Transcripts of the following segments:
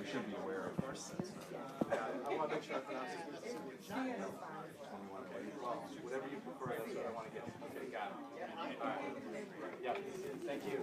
We should be aware of this. I want to make sure I pronounce it. Whatever you prefer, that's what I want to get. Okay, got it. All right. Yeah, thank you.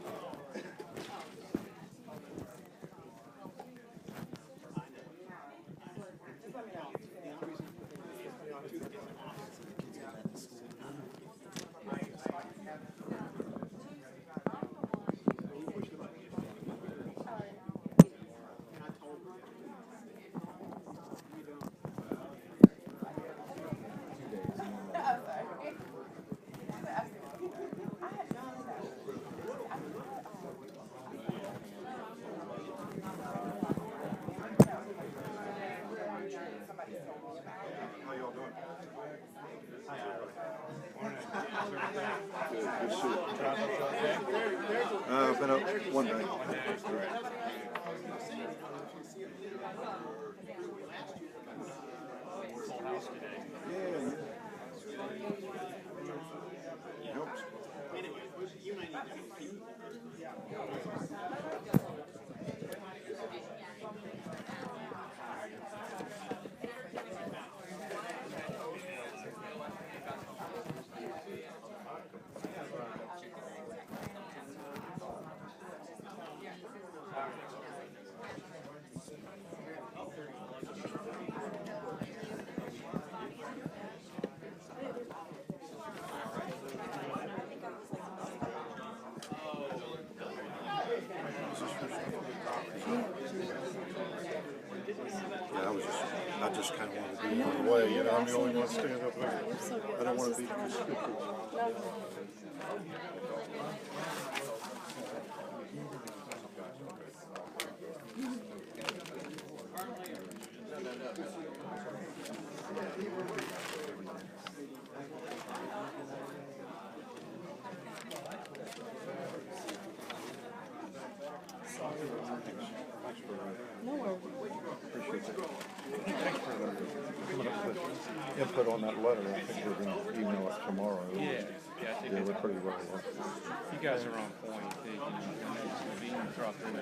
Been up one day. Full house today. Yeah. Helps. I just kind of want to be on the way, you know, I'm the only one standing up there. I don't want to be conspicuous. No worries. Input on that letter, I think we're going to email it tomorrow. Yeah, I think we're pretty well. you guys are on point. The being dropped in a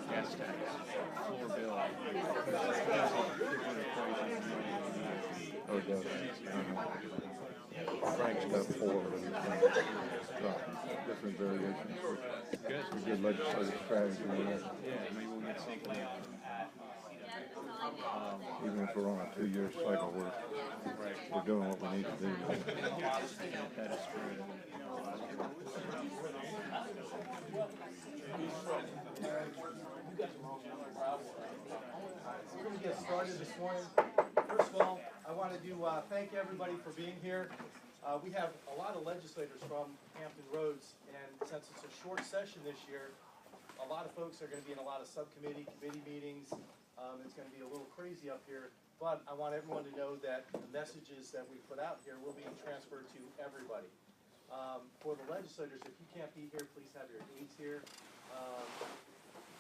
gas tax, floor bill. Oh, it does. Frank's got 4, but he's going to drop different variations. Good. Good legislative strategy. Yeah, maybe we'll get something. Even if we're on a 2-year cycle, we're doing what we need to do. That is true. We're going to get started this morning. First of all, I want to thank everybody for being here. We have a lot of legislators from Hampton Roads, and since it's a short session this year, a lot of folks are going to be in a lot of subcommittee, committee meetings. It's going to be a little crazy up here, but I want everyone to know that the messages that we put out here will be transferred to everybody. For the legislators, if you can't be here, please have your aides here.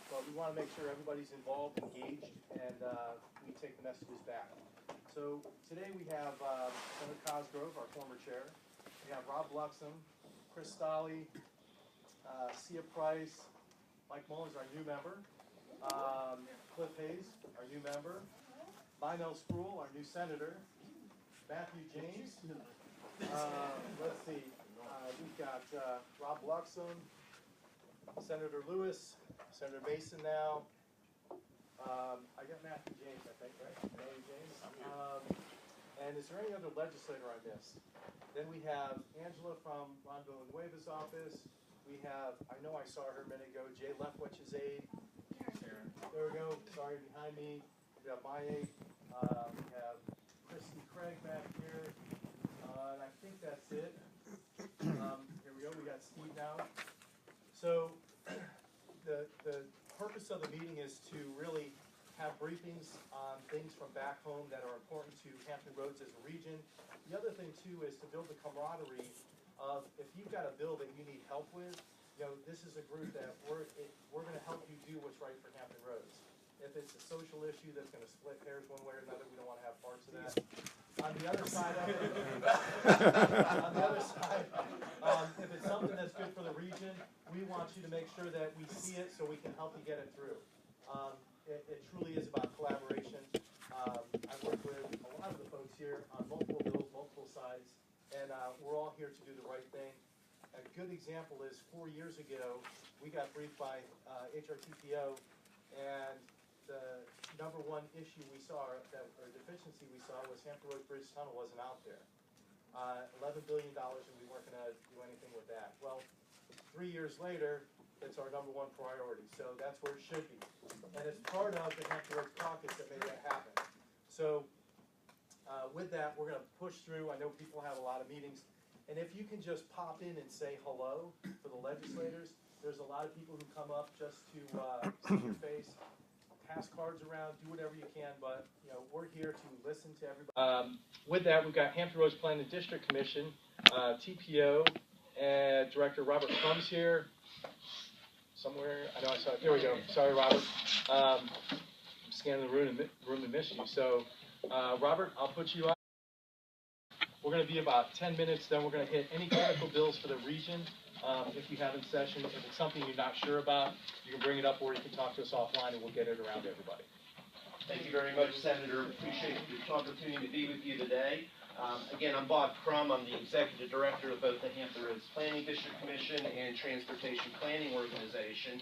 But we want to make sure everybody's involved, engaged, and we take the messages back. So today we have Senator Cosgrove, our former chair. We have Rob Luxem, Chris Stolley, Sia Price, Mike Mullins, our new member. Cliff Hayes, our new member. Lionel Spruill, our new senator. Matthew James. Let's see. We've got Rob Luxem, Senator Lewis, Senator Mason now. I got Matthew James, I think, right? Matthew James. And is there any other legislator I missed? Then we have Angela from Ron Villanueva's office. We have, I know I saw her a minute ago, Jay Leftwich's aide. There we go, sorry, behind me. We have Maya, we have Christy Craig back here, and I think that's it. Here we go, we got Steve now. So the purpose of the meeting is to really have briefings on things from back home that are important to Hampton Roads as a region. The other thing too is to build the camaraderie of if you've got a bill that you need help with, you know, this is a group that we're going to help you do what's right for Hampton Roads. If it's a social issue that's going to split hairs one way or another, we don't want to have parts of that. On the other side of it, if it's something that's good for the region, we want you to make sure that we see it so we can help you get it through. It truly is about collaboration. I've worked with a lot of the folks here on multiple bills, multiple sides, and we're all here to do the right thing. A good example is 4 years ago, we got briefed by HRTPO, and the number one issue we saw, or deficiency we saw, was Hampton Roads Bridge Tunnel wasn't out there. $11 billion, and we weren't going to do anything with that. Well, 3 years later, it's our number one priority, so that's where it should be. And it's part of the Hampton Roads Caucus that made that happen. So with that, we're going to push through. I know people have a lot of meetings. And if you can just pop in and say hello for the legislators, there's a lot of people who come up just to see your face, pass cards around, do whatever you can, but you know we're here to listen to everybody. With that, we've got Hampton Roads Planning District Commission, TPO, and Director Robert Crumb's here. Somewhere, I know I saw it. Here we go. Sorry, Robert. I'm scanning the room and missing you. So, Robert, I'll put you up. We're going to be about 10 minutes, then we're going to hit any critical bills for the region. If you have in session, if it's something you're not sure about, you can bring it up or you can talk to us offline and we'll get it around to everybody. Thank you very much, Senator. Appreciate the opportunity to be with you today. Again, I'm Bob Crum. I'm the Executive Director of both the Hampton Roads Planning District Commission and Transportation Planning Organization.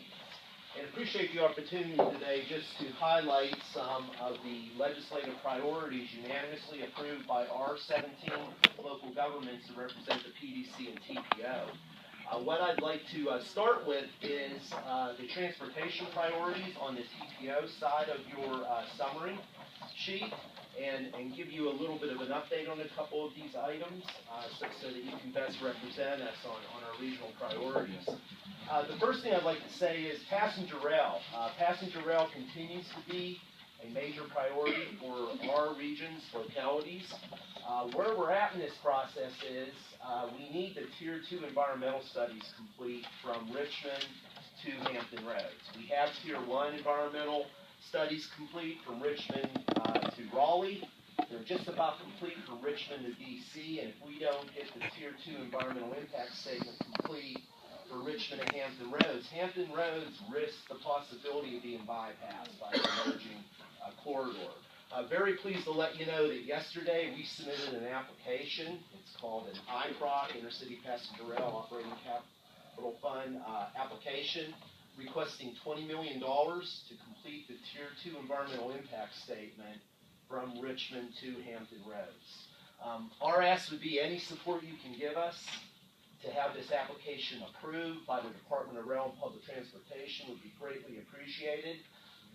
And appreciate the opportunity today just to highlight some of the legislative priorities unanimously approved by our 17 local governments that represent the PDC and TPO. What I'd like to start with is the transportation priorities on the TPO side of your summary sheet and give you a little bit of an update on a couple of these items so that you can best represent us on our regional priorities. The first thing I'd like to say is passenger rail. Passenger rail continues to be a major priority for our regions, localities. Where we're at in this process is we need the Tier 2 environmental studies complete from Richmond to Hampton Roads. We have Tier 1 environmental studies complete from Richmond to Raleigh. They're just about complete from Richmond to DC, and if we don't get the Tier 2 environmental impact statement complete for Richmond and Hampton Roads risks the possibility of being bypassed by the emerging corridor. Very pleased to let you know that yesterday we submitted an application. It's called an IPROC, Intercity Passenger Rail Operating Capital Fund application, requesting $20 million to complete the Tier 2 environmental impact statement from Richmond to Hampton Roads. Our ask would be any support you can give us to have this application approved by the Department of Rail and Public Transportation would be greatly appreciated.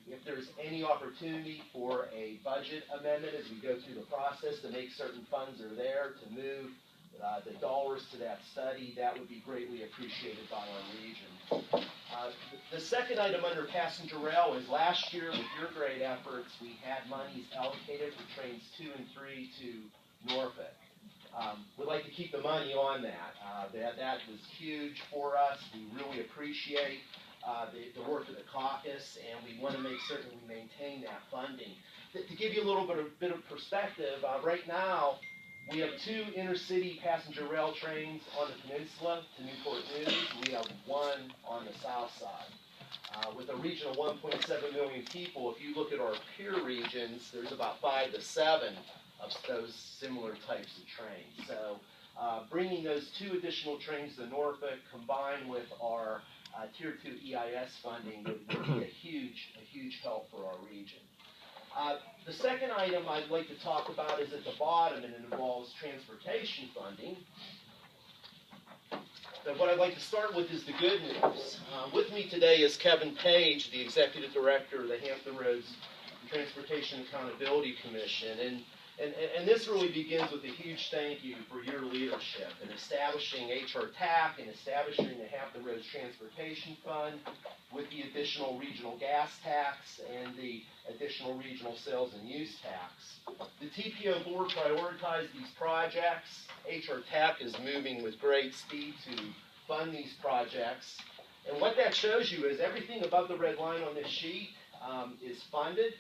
If there's any opportunity for a budget amendment as we go through the process to make certain funds are there to move the dollars to that study, that would be greatly appreciated by our region. The second item under passenger rail is last year with your great efforts, we had monies allocated for trains 2 and 3 to Norfolk. We'd like to keep the money on that. That was huge for us. We really appreciate the work of the caucus, and we want to make certain we maintain that funding. To give you a little bit of perspective, right now we have 2 intercity passenger rail trains on the peninsula to Newport News. We have 1 on the south side. With a region of 1.7 million people, if you look at our peer regions, there's about 5 to 7 of those similar types of trains. So bringing those 2 additional trains to Norfolk combined with our Tier 2 EIS funding would be a huge help for our region. The second item I'd like to talk about is at the bottom, and it involves transportation funding. But what I'd like to start with is the good news. With me today is Kevin Page, the Executive Director of the Hampton Roads Transportation Accountability Commission. And this really begins with a huge thank you for your leadership in establishing HR TAC and establishing the Hampton Roads Transportation Fund with the additional regional gas tax and the additional regional sales and use tax. The TPO board prioritized these projects. HR TAC is moving with great speed to fund these projects. And what that shows you is everything above the red line on this sheet is funded.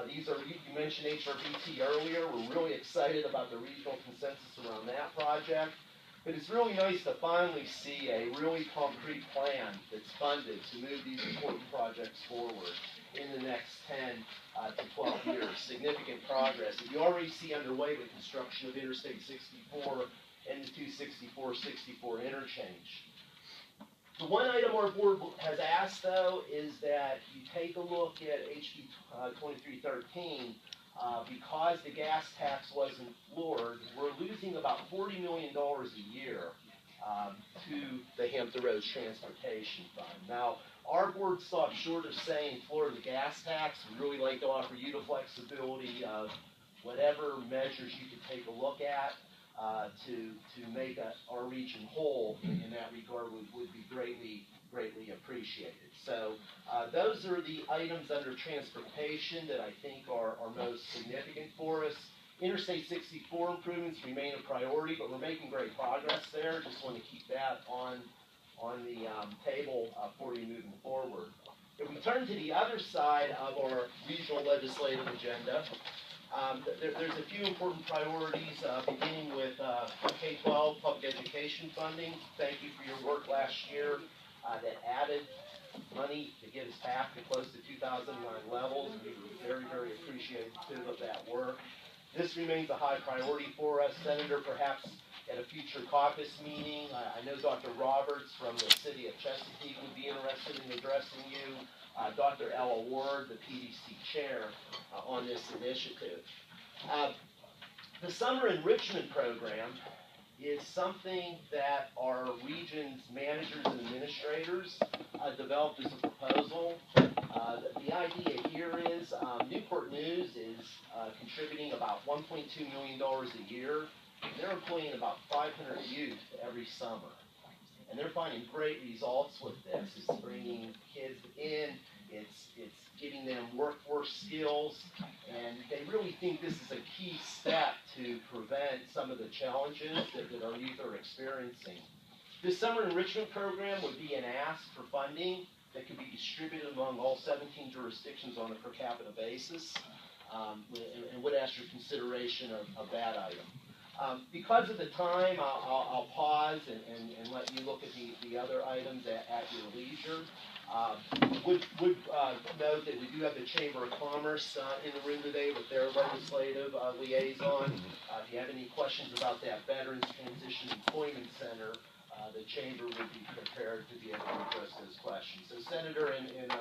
These are, you mentioned HRBT earlier. We're really excited about the regional consensus around that project. But it's really nice to finally see a really concrete plan that's funded to move these important projects forward in the next 10 to 12 years. Significant progress. And you already see underway the construction of Interstate 64 and the 264-64 interchange. The one item our board has asked, though, is that you take a look at HB 2313. Because the gas tax wasn't floored, we're losing about $40 million a year to the Hampton Roads Transportation Fund. Now, our board stopped short of saying floor the gas tax. We'd really like to offer you the flexibility of whatever measures you could take a look at to make our region whole in that regard would be greatly appreciated. So those are the items under transportation that I think are most significant for us. Interstate 64 improvements remain a priority, but we're making great progress there. Just want to keep that on the table for you moving forward. If we turn to the other side of our regional legislative agenda, there's a few important priorities, beginning with K-12 public education funding. Thank you for your work last year that added money to get us back to close to 2009 levels. We were very appreciative of that work. This remains a high priority for us. Senator, perhaps at a future caucus meeting, I know Dr. Roberts from the city of Chesapeake would be interested in addressing you. Dr. Ella Ward, the PDC chair, on this initiative. The Summer Enrichment Program is something that our region's managers and administrators developed as a proposal. The idea here is Newport News is contributing about $1.2 million a year. They're employing about 500 youth every summer. And they're finding great results with this. It's bringing kids in, it's giving them workforce skills, and they really think this is a key step to prevent some of the challenges that our youth are experiencing. This summer enrichment program would be an ask for funding that could be distributed among all 17 jurisdictions on a per capita basis, and would ask your consideration of that item. Because of the time, I'll pause and let you look at the other items at your leisure. Would note that we do have the Chamber of Commerce in the room today with their legislative liaison. If you have any questions about that Veterans Transition Employment Center, the Chamber would be prepared to be able to address those questions. So, Senator, in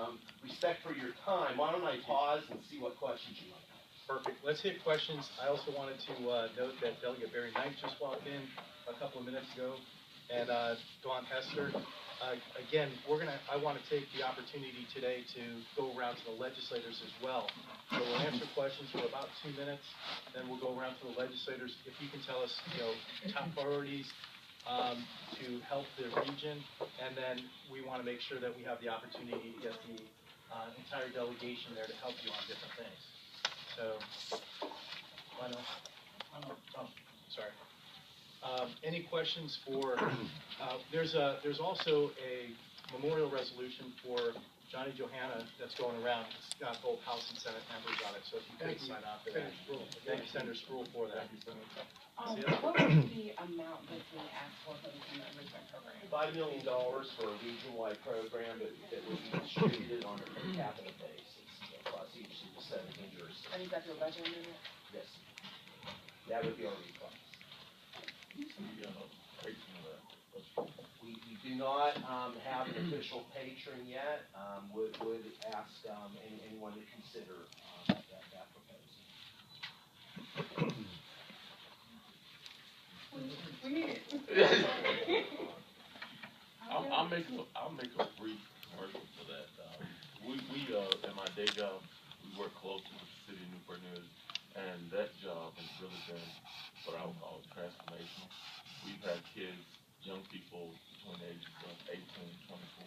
respect for your time, why don't I pause and see what questions you might have. Perfect. Let's hit questions. I also wanted to note that Delegate Barry Knight just walked in a couple of minutes ago, and Dawn Hester. Again, I want to take the opportunity today to go around to the legislators as well. So we'll answer questions for about 2 minutes, then we'll go around to the legislators. If you can tell us, top priorities to help the region, and then we want to make sure that we have the opportunity to get the entire delegation there to help you on different things. So, why not? Oh, sorry. Any questions for? There's also a memorial resolution for Johnny Johanna that's going around. It's got both House and Senate members on it. So if you could sign off for that. Thank you, Senator Spruill, for that. What was the amount that's being asked for the enrichment program? $5 million for a region-wide program that will be distributed on a per capita basis across each of the 17 jurisdictions. And is that your budget amendment? Yes. That would be our request. We do not have an official patron yet. Would ask anyone to consider that proposal. We need it. I'll make a brief commercial for that. We in my day job, we work closely with the city of Newport News, and that job has really been what I would call transformational. We've had kids, young people between the ages of 18 and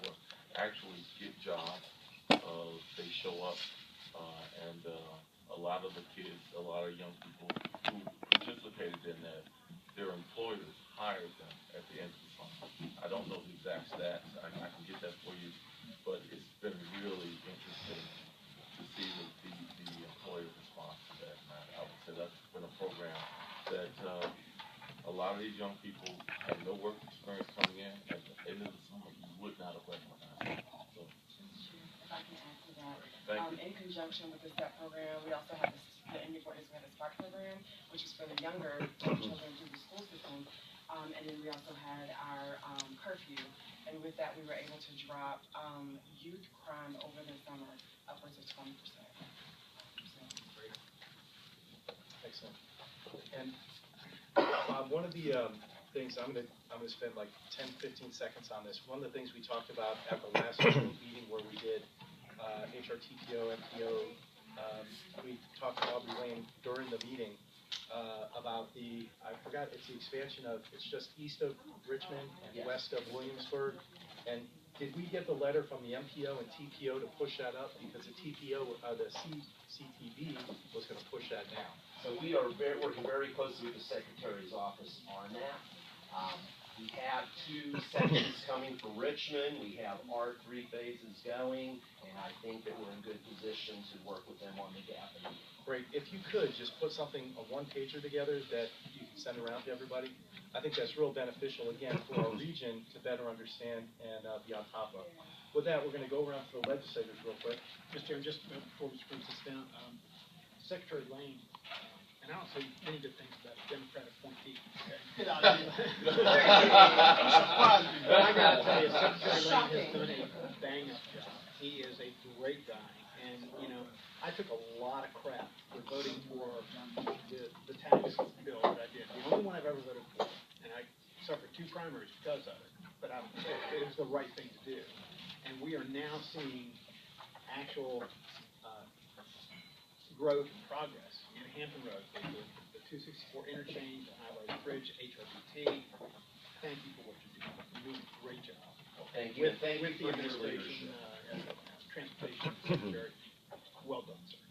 24 actually get jobs. They show up, and a lot of the kids, a lot of young people who participated in that, their employers hired them at the end of the summer. I don't know the exact stats. I can get that for you, but it's been really interesting to see the employer response to that. And I would say that's been a program that a lot of these young people have no work experience coming in. At the end of the summer, you would not have recognized them. So, If I can add to that, thank you. in conjunction with the STEP program, we also have the Indy Board we have a SPARK program, which is for the younger children through the school system. And then we also had our curfew, and with that we were able to drop youth crime over the summer upwards of 20%. So. Excellent. And one of the things I'm gonna spend like 10-15 seconds on this. One of the things we talked about at the last meeting where we did HRTPO, MPO, we talked to Aubrey Lane during the meeting about I forgot, it's the expansion of, it's just east of Richmond and Yes. west of Williamsburg. And did we get the letter from the MPO and TPO to push that up? Because the TPO, the CTV was gonna push that down. So we are working very closely with the Secretary's office on that. We have 2 sections coming for Richmond. We have our 3 phases going, and I think that we're in good position to work with them on the gap. Great. If you could just put something, a one-pager together that you can send around to everybody, I think that's real beneficial, again, for our region to better understand and be on top of. With that, we're going to go around to the legislators real quick. Mr. Chairman, just before Mr. Prince sits down, Secretary Lane, and I don't say many good things about a Democrat appointee. Okay? But I got to tell you, Secretary Lane has done a bang-up job. He is a great guy, and I took a lot of crap for voting for the tax bill that I did. The only one I've ever voted for, and I suffered 2 primaries because of it. But it was the right thing to do, and we are now seeing actual growth and progress in Hampton Road, the 264 interchange, the Highway Bridge, HRBT. Thank you for what you're doing. You're doing a great job. Thank you. With Thank the you for your administration, leadership. transportation secretary. Well done, sir.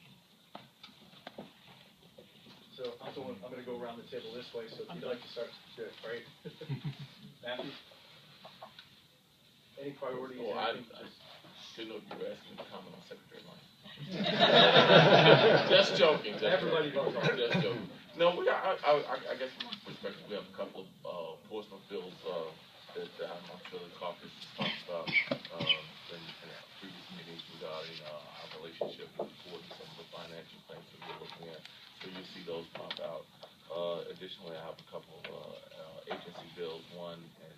So I'm going to go around the table this way, so if you'd like to start, good, right? Matthew? Any priorities? Oh, I anything? didn't know if you were asking me to comment on Secretary Lane. Just joking. Everybody votes on it. Just joking. No, I guess from my perspective, we have a couple of enforcement bills that I'm sure the caucus has talked about in previous meetings regarding our relationship with the court and some of the financial things that we're looking at. So you'll see those pop out. Additionally, I have a couple of agency bills. One, and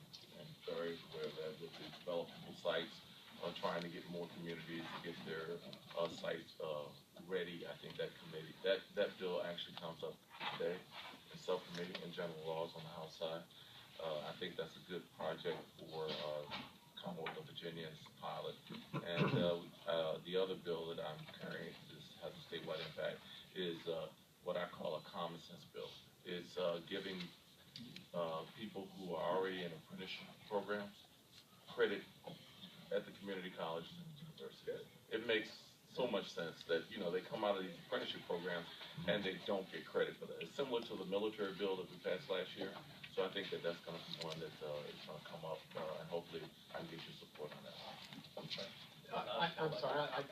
very aware of that, with the developable sites, trying to get more communities to get their sites ready. I think that committee, that bill actually comes up today in subcommittee and general laws on the House side. I think that's a good project for Commonwealth of Virginia's pilot. And the other bill that I'm carrying, this has a statewide impact, is what I call a common sense bill. It's giving people who are already in apprenticeship programs credit at the community colleges and universities. It makes so much sense that they come out of these apprenticeship programs and they don't get credit for that. It's similar to the military bill that we passed last year. So I think that that's going to be one that is going to come up, and hopefully I can get your support on that. I'm sorry, I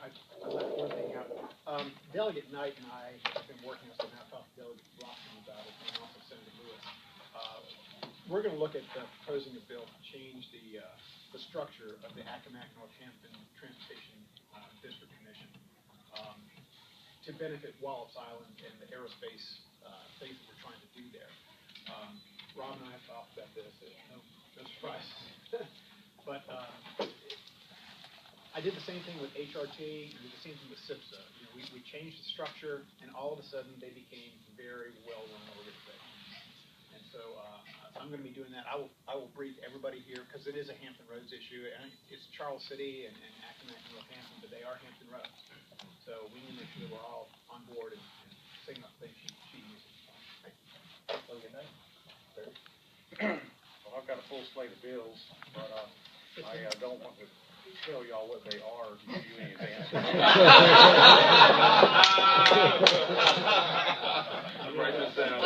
left one thing out. Delegate Knight and I have been working on something. I've talked to Delegate Rockman about it, and also Senator Lewis. We're going to look at proposing a bill to change the structure of the Accomack Northampton Transportation District Commission to benefit Wallops Island and the aerospace things that we're trying to do there. Rob and I have talked about this. No surprise. But I did the same thing with HRT, and did the same thing with SIPSA. We changed the structure, and all of a sudden they became very well-run organizations. And so I'm going to be doing that. I will brief everybody here, because it is a Hampton Roads issue, and it's Charles City and Accomack and Northampton, but they are Hampton Roads. So So we need to make sure that we're all on board and singing up things she uses. Well, I've got a full slate of bills, but I don't want to tell y'all what they are to give you any advance. Write this down.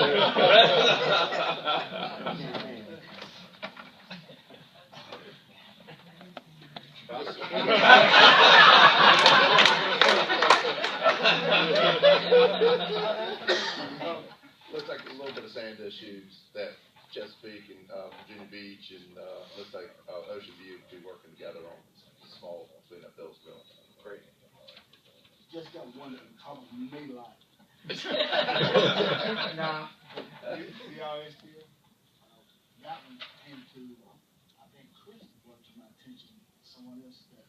Looks like a little bit of sand issues that Chesapeake and Virginia Beach and looks like Ocean View will be working together on small cleanup bills going. Great. Just got one that called Mayline. Nah. BRS deal. That one came to, I think Chris brought to my attention, someone else, that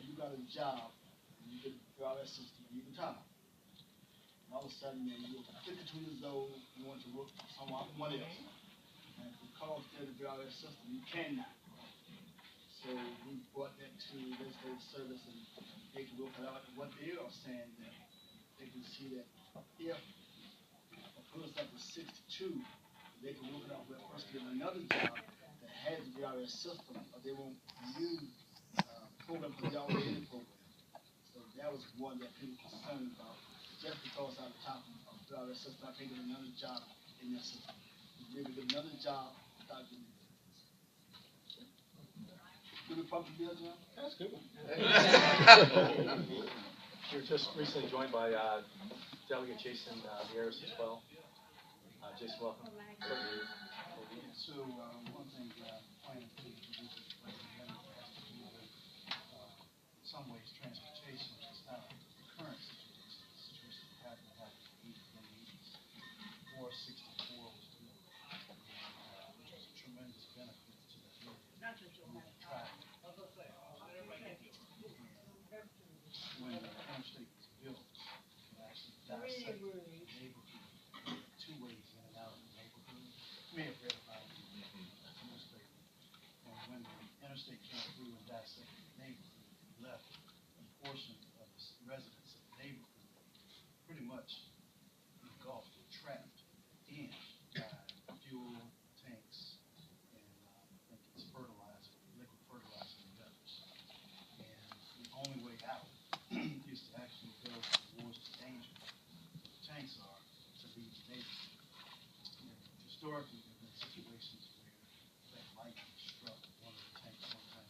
if you got a job and you get a BRS system and you retire, and all of a sudden you're 52 years old, you want to work for someone else, and because they're the BRS system, you cannot. So we brought that to legislative service, and they can work it out. What they are saying that they can see that if a person up to 62, they can work it out with a person get another job that has the VRS system, or they won't use program because they already in the program. So that was one that people were concerned about. Just because out of the top of VRS system, I can't get another job in that system. Maybe get another job without getting it. Good Republic bill, John? That's a good one. We were just recently joined by Delegate Jason Vieras as well. Jason, welcome. So one thing planning to do is in some ways transportation is not the current situation. The situation we have in the 80s, 464 was built, which was a tremendous benefit to the area. Traffic. When the interstate was built, it actually dissected the neighborhood two ways in and out of the neighborhood. You may have read about it in the newspaper. And when the interstate came through and dissected the neighborhood, it left a portion of the residents of the neighborhood pretty much engulfed or trapped in fuel tanks and I think it's fertilizer, liquid fertilizer and others. And the only way out is to actually go towards the danger where the tanks are to leave the neighborhood. And historically, there have been situations where that lightning struck one of the tanks sometime.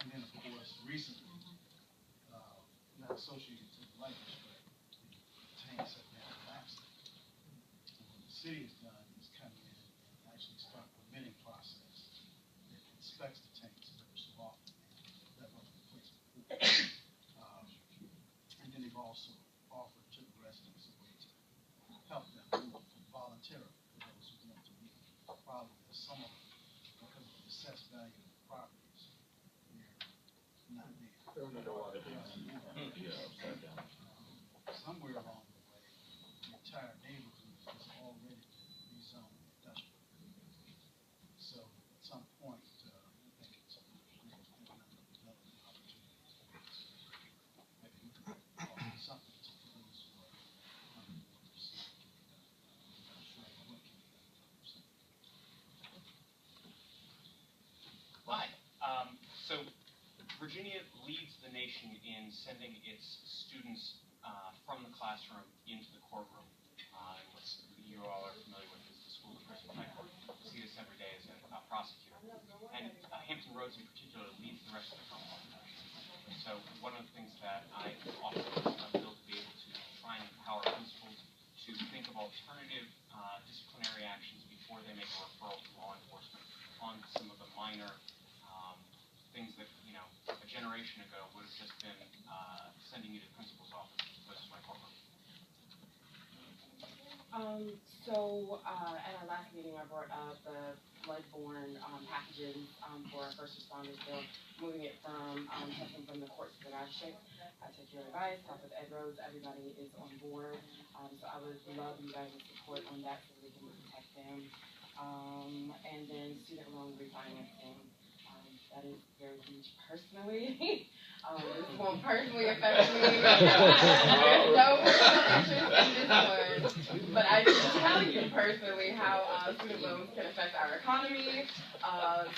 And then, of course, recently, not associated to the lightning strike, the tanks have been collapsed. And what the city has done is come in and actually start a permitting process that inspects the tanks every so often. That wasn't the case before. And then they've also offered to the residents a way to help them move voluntarily for those who want to leave. The problem is some of them, because of the assessed value of the properties, they're not there. They're underwater. Somewhere along the way, the entire neighborhood has already been rezoned industrial. So at some point, I think it's economic development opportunities. Maybe we could offer something to those who are underwater. I'm not sure what can be done. Hi. So Virginia leads the nation in sending its students from the classroom into the courtroom. What you all are familiar with is the School of Criminal High Court. You see this every day as a prosecutor. And Hampton Roads in particular leads the rest of the Commonwealth. So one of the things that I offer a bill to be able to try and empower principals to think of alternative disciplinary actions before they make a referral to law enforcement on some of the minor things that, a generation ago would have just been sending you to the principal's office as opposed to my courtroom. At our last meeting, I brought up the blood-borne pathogens for our first responders bill, moving it from testing from the courts to the district. I took your advice, talked with Ed Rose, everybody is on board. So I would love you guys' support on that so we can protect them. And then student loan refinancing. That is very huge personally. This won't personally affect me. There's no personal interest in this one. But I can tell you personally how student loans can affect our economy.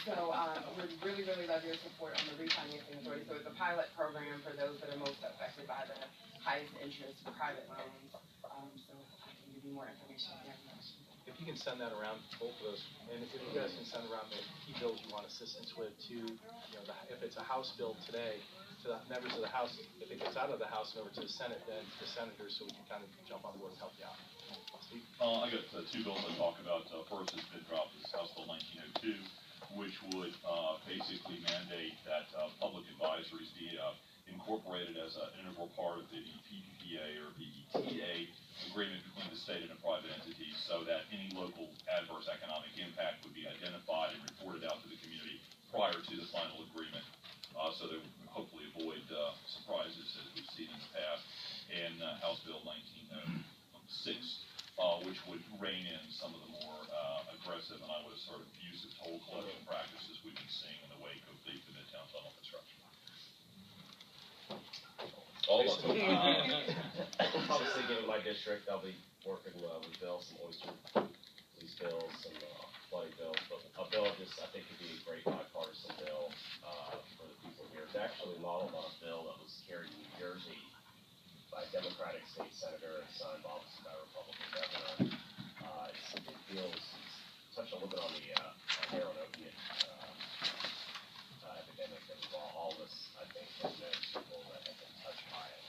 So we really, really love your support on the refinancing authority. So it's a pilot program for those that are most affected by the highest interest private loans. So I can give you more information if you have questions. If you can send that around, both of those, and if you guys can send around the key bills you want assistance with to, if it's a House bill today, to the members of the House, if it gets out of the House and over to the Senate, then to the senators, so we can kind of jump on board and help you out. Steve? I got two bills I talk about. First has been dropped is House Bill 1902, which would basically mandate that public advisories be incorporated as an integral part of the PPPA or the ETA agreement between the state and a private entity, so that any local adverse economic impact would be identified and reported out to the community prior to the final agreement, so that we can hopefully avoid surprises as we've seen in the past. And House Bill 1906, which would rein in some of the more aggressive and I would assert abusive toll collection practices we've been seeing in the wake of the Midtown Tunnel construction. All of us. Obviously, given my district, I'll be working with Bill, some oyster police bills, some flooding bills, but a bill I think could be a great bipartisan bill for the people here. It's actually modeled on a bill that was carried in New Jersey by a Democratic state senator and signed obviously by a Republican governor. It feels touched a little bit on the heroin opiate epidemic that all of us, I think, have known people that have been touched by it.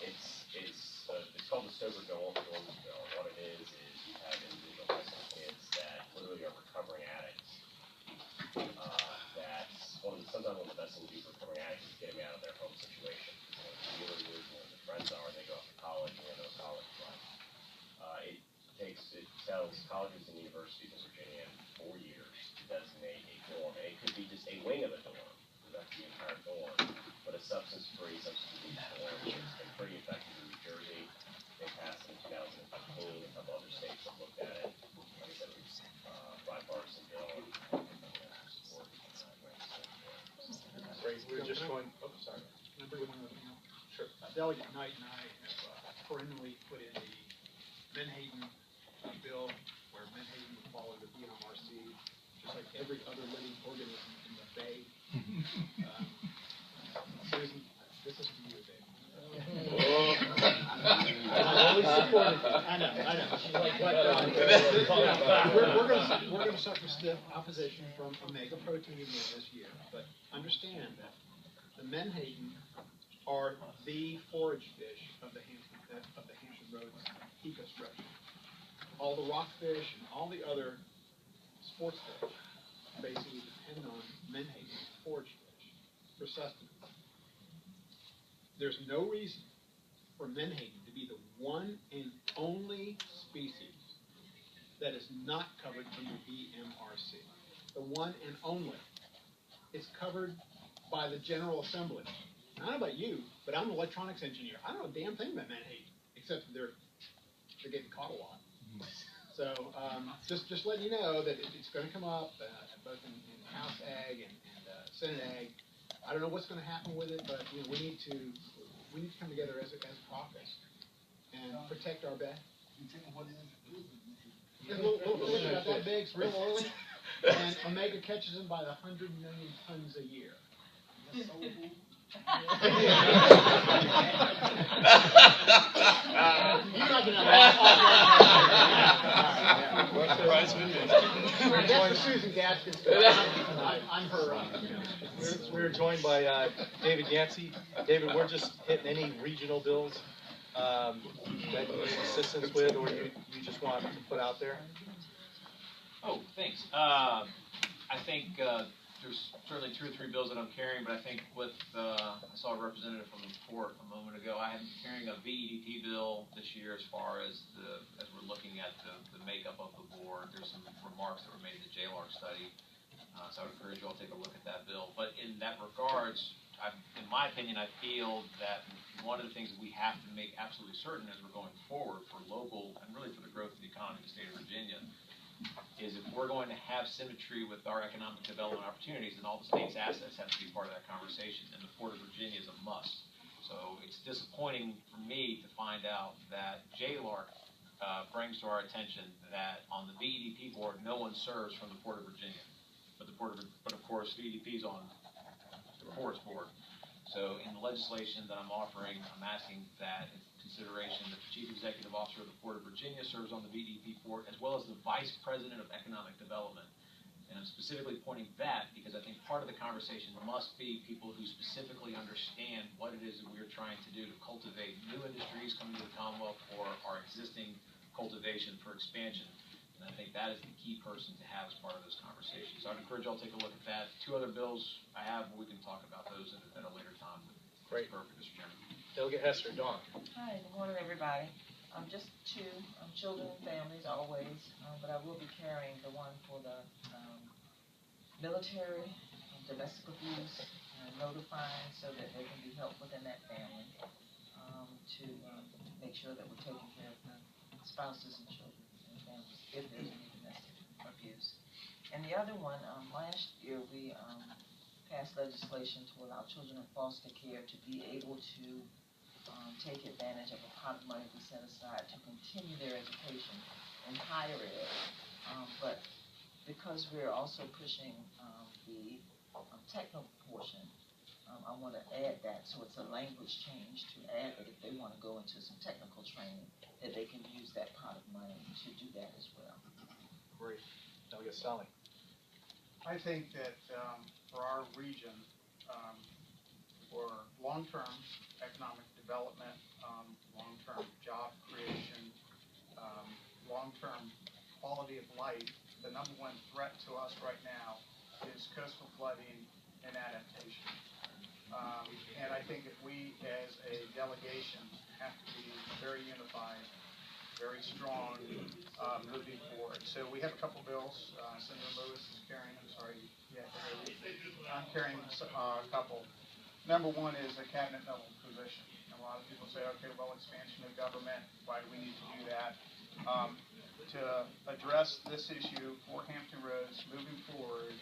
It's called the Sober Dormers Bill. What it is you have individual high school kids that literally are recovering addicts. Sometimes one of the best things to do for recovering addicts is get them out of their home situation. Because the years where the friends are, they go off to college and they have no college life. It tells colleges and universities in Virginia 4 years to designate a dorm, and it could be just a wing of a dorm, because that's the entire dorm, but a substance-free, substance-abuse dorm. It's been pretty effective in New Jersey. They passed it in 2015. A couple other states have looked at it. Like I said, it's bipartisan bill. Great. We were just going. Oh, sorry. Can I bring one other thing up? Sure. Delegate Knight and I have perennially put in the Menhaden bill, where Menhaden would follow the BMRC, just like every other living organism in the Bay. Susan, this is for you, Dave. I always supported you. I know. We're going to suffer stiff opposition from Omega Protein again this year, but understand that the Menhaden are the forage fish of the Hampton Roads ecostructure. All the rockfish and all the other sports fish basically depend on Menhaden forage fish for sustenance. There's no reason for Menhaden to be the one and only species that is not covered under BMRC. The one and only. It's covered by the General Assembly. I don't know about you, but I'm an electronics engineer. I don't know a damn thing about Menhaden, except that they're getting caught a lot. So just letting you know that it's going to come up both in House Ag and Senate Ag. I don't know what's going to happen with it, but we need to come together as a caucus and protect our bed. It's a little fish about that big, it's real oily, and Omega catches them by the 100 million tons a year. That's for Susan Gaskins. I'm her. We're joined by David Yancey. David, we're just hitting any regional bills that you need assistance with, or you just want to put out there. Oh, thanks. I think there's certainly 2 or 3 bills that I'm carrying, but I think with I saw a representative from the port a moment ago. I am carrying a VEDP bill this year as far as we're looking at the makeup of the board. There's some remarks that were made in the JLAR study, so I would encourage you all to take a look at that bill. But in that regards, in my opinion, I feel that one of the things that we have to make absolutely certain as we're going forward for local and really for the growth of the economy of the state of Virginia is if we're going to have symmetry with our economic development opportunities, then all the state's assets have to be part of that conversation, and the Port of Virginia is a must. So it's disappointing for me to find out that JLARC brings to our attention that on the VEDP board, no one serves from the Port of Virginia, but of course VEDP is on the port's board. So in the legislation that I'm offering, I'm asking that in consideration that the Chief Executive Officer of the Port of Virginia serves on the VEDP board, as well as the Vice President of Economic Development. And I'm specifically pointing that because I think part of the conversation must be people who specifically understand what it is that we're trying to do to cultivate new industries coming to the Commonwealth or our existing cultivation for expansion. And I think that is the key person to have as part of those conversations. So I'd encourage you all to take a look at that. 2 other bills I have, we can talk about those at a later time. Great. Perfect, Mr. Chairman. Delegate Hester, Dawn. Hi, good morning, everybody. Just 2, children and families always, but I will be carrying the one for the military, domestic abuse, notifying so that they can be helped within that family to make sure that we're taking care of the spouses and children and families if there's any domestic abuse. And the other one, last year we passed legislation to allow children in foster care to be able to take advantage of a pot of money we set aside to continue their education in higher ed. But because we're also pushing the technical portion, I want to add that, so it's a language change to add that if they want to go into some technical training, that they can use that pot of money to do that as well. Great. Delegate Sally. I think that for our region, for long-term economic development, long-term job creation, long-term quality of life, the number 1 threat to us right now is coastal flooding and adaptation. And I think that we as a delegation have to be very unified, very strong moving forward. So we have a couple bills. Senator Lewis is carrying, I'm sorry, I'm carrying a couple. Number 1 is a cabinet level position. A lot of people say, okay, well, expansion of government, why do we need to do that? To address this issue for Hampton Roads moving forward,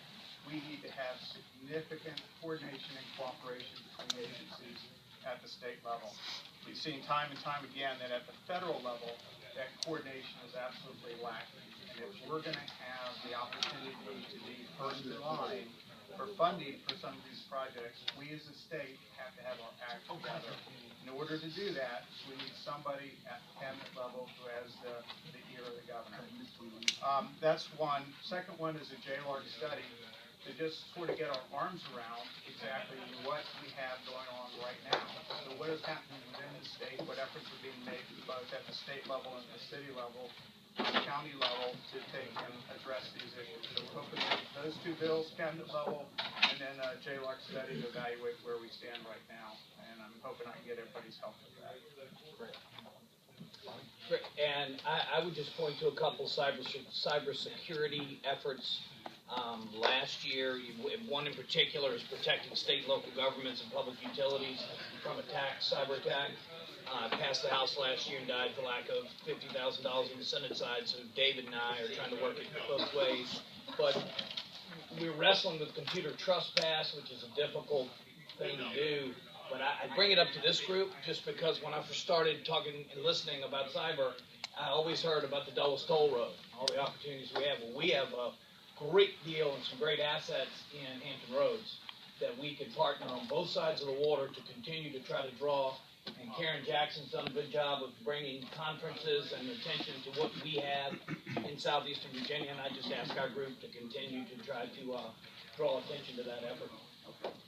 we need to have significant coordination and cooperation between agencies at the state level. We've seen time and time again that at the federal level, that coordination is absolutely lacking. And if we're going to have the opportunity to be first in line for funding for some of these projects, we as a state have to have our act together. In order to do that, we need somebody at the cabinet level who has the ear of the governor. That's one. Second one is a JLARC study to just sort of get our arms around exactly what we have going on right now. So what is happening within the state, what efforts are being made both at the state level and the city level, county level to take and address these issues. So we're hoping that those 2 bills, cabinet level, and then a JLARC study to evaluate where we stand right now. And I'm hoping I can get everybody's help with that. Great. And I would just point to a couple cybersecurity efforts. Last year, one in particular is protecting state and local governments and public utilities from cyber attack. Passed the House last year and died for lack of $50,000 on the Senate side, so David and I are trying to work it both ways. But we're wrestling with computer trespass, which is a difficult thing to do. But I bring it up to this group just because when I first started talking and listening about cyber, I always heard about the Dulles Toll Road, all the opportunities we have. Well, we have a great deal and some great assets in Hampton Roads that we could partner on both sides of the water to continue to try to draw. And Karen Jackson's done a good job of bringing conferences and attention to what we have in southeastern Virginia, and I just ask our group to continue to try to draw attention to that effort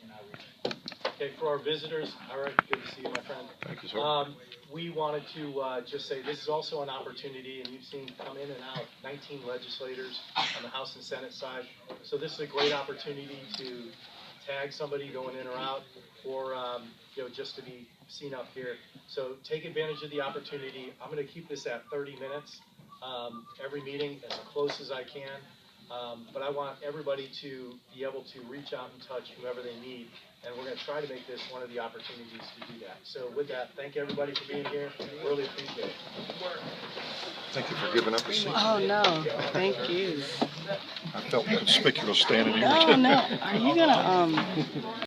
in our region. Okay, for our visitors, all right, good to see you, my friend. Thank you, sir. We wanted to just say this is also an opportunity, and you've seen come in and out 19 legislators on the House and Senate side. So this is a great opportunity to tag somebody going in or out, or just to be seen up here. So take advantage of the opportunity. I'm going to keep this at 30 minutes every meeting, as close as I can. But I want everybody to be able to reach out and touch whoever they need, and we're going to try to make this one of the opportunities to do that. So with that, thank everybody for being here. Really appreciate it. Thank you for giving up a seat. Oh, no, thank you. I felt conspicuous standing here. No, no, are you gonna,